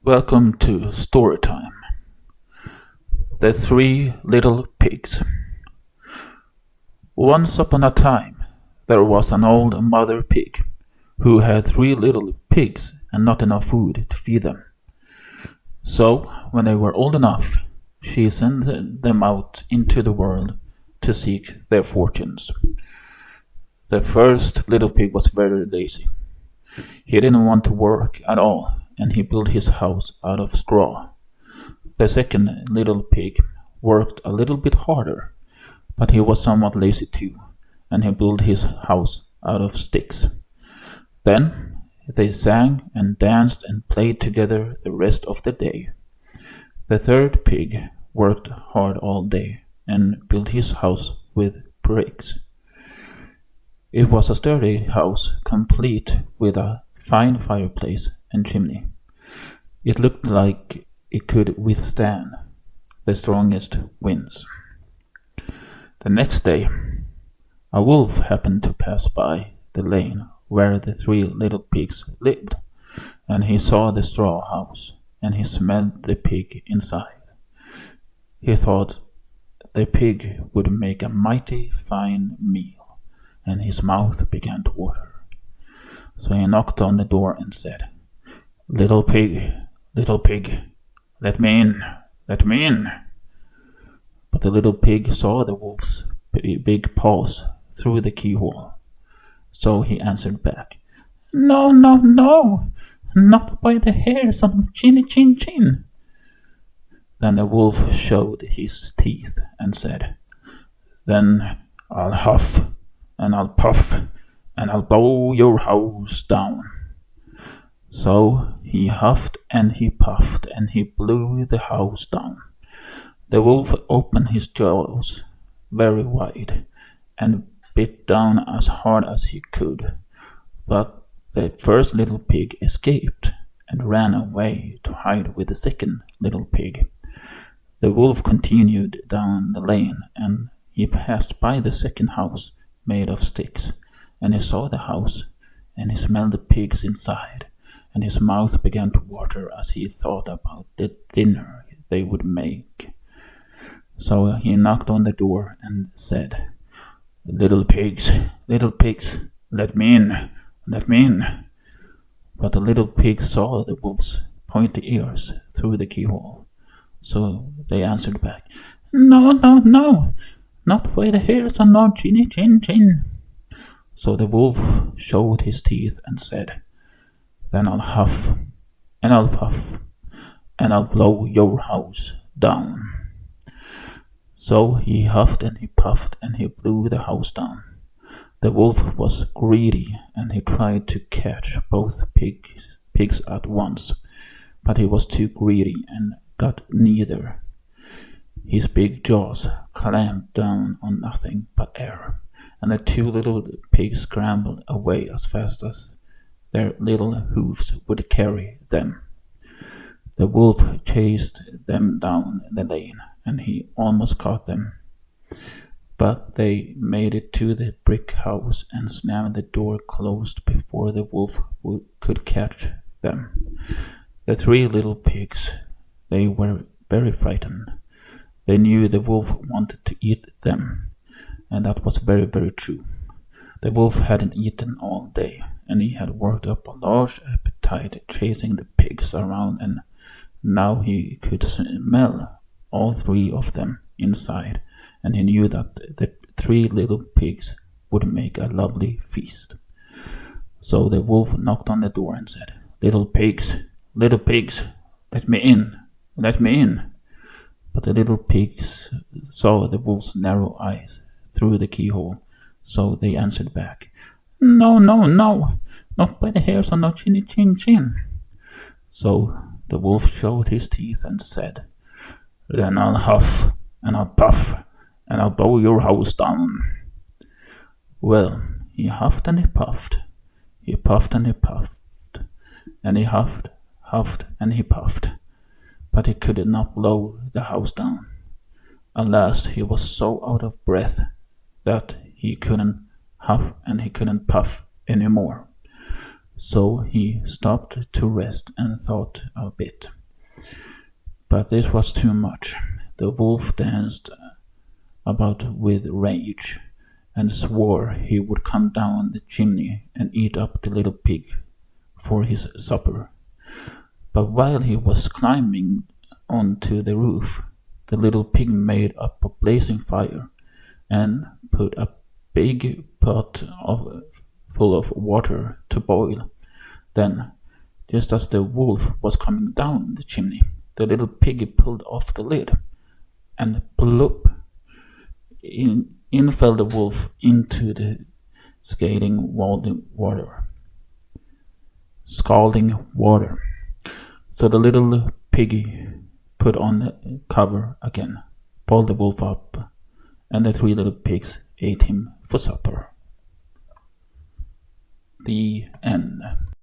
Welcome to Storytime. The Three Little Pigs. Once upon a time, there was an old mother pig who had three little pigs and not enough food to feed them. So, when they were old enough, she sent them out into the world to seek their fortunes. The first little pig was very lazy. He didn't want to work at all, and he built his house out of straw. The second little pig worked a little bit harder, but he was somewhat lazy too, and he built his house out of sticks. Then they sang and danced and played together the rest of the day. The third pig worked hard all day and built his house with bricks. It was a sturdy house, complete with a fine fireplace and chimney. It looked like it could withstand the strongest winds. The next day, a wolf happened to pass by the lane where the three little pigs lived, and he saw the straw house, and he smelled the pig inside. He thought the pig would make a mighty fine meal, and his mouth began to water. So he knocked on the door and said, little pig, let me in, let me in." But the little pig saw the wolf's big paws through the keyhole. So he answered back, "No, no, no, not by the hairs on my chinny chin chin." Then the wolf showed his teeth and said, "Then I'll huff and I'll puff and I'll blow your house down." So he huffed and he puffed and he blew the house down. The wolf opened his jaws very wide and bit down as hard as he could. But the first little pig escaped and ran away to hide with the second little pig. The wolf continued down the lane and he passed by the second house made of sticks, and he saw the house and he smelled the pigs inside, and his mouth began to water as he thought about the dinner they would make. So he knocked on the door and said, little pigs, let me in, let me in." But the little pigs saw the wolf's pointy ears through the keyhole. So they answered back, "No, no, no, not by the hairs on our chinny chin chin." So the wolf showed his teeth and said, "Then I'll huff and I'll puff and I'll blow your house down." So he huffed and he puffed and he blew the house down. The wolf was greedy and he tried to catch both pigs at once, but he was too greedy and got neither. His big jaws clamped down on nothing but air, and the two little pigs scrambled away as fast as their little hoofs would carry them. The wolf chased them down the lane, and he almost caught them. But they made it to the brick house and slammed the door closed before the wolf could catch them. The three little pigs, they were very frightened. They knew the wolf wanted to eat them, and that was very, very true. The wolf hadn't eaten all day, and he had worked up a large appetite chasing the pigs around, and now he could smell all three of them inside, and he knew that the three little pigs would make a lovely feast. So the wolf knocked on the door and said, little pigs, let me in, let me in." But the little pigs saw the wolf's narrow eyes through the keyhole, so they answered back, "No, no, no, not by the hairs on our chinny chin chin." So the wolf showed his teeth and said, "Then I'll huff and I'll puff and I'll blow your house down." Well, he huffed and he puffed and he puffed, and he huffed and he puffed, but he could not blow the house down. At last he was so out of breath that he couldn't huff and he couldn't puff anymore. So he stopped to rest and thought a bit. But this was too much. The wolf danced about with rage and swore he would come down the chimney and eat up the little pig for his supper. But while he was climbing onto the roof, the little pig made up a blazing fire and put a big pot full of water to boil. Then, just as the wolf was coming down the chimney, the little pig pulled off the lid, and bloop! In fell the wolf into the scalding water. So the little piggy put on the cover again, pulled the wolf up, and the 3 little pigs ate him for supper. The end.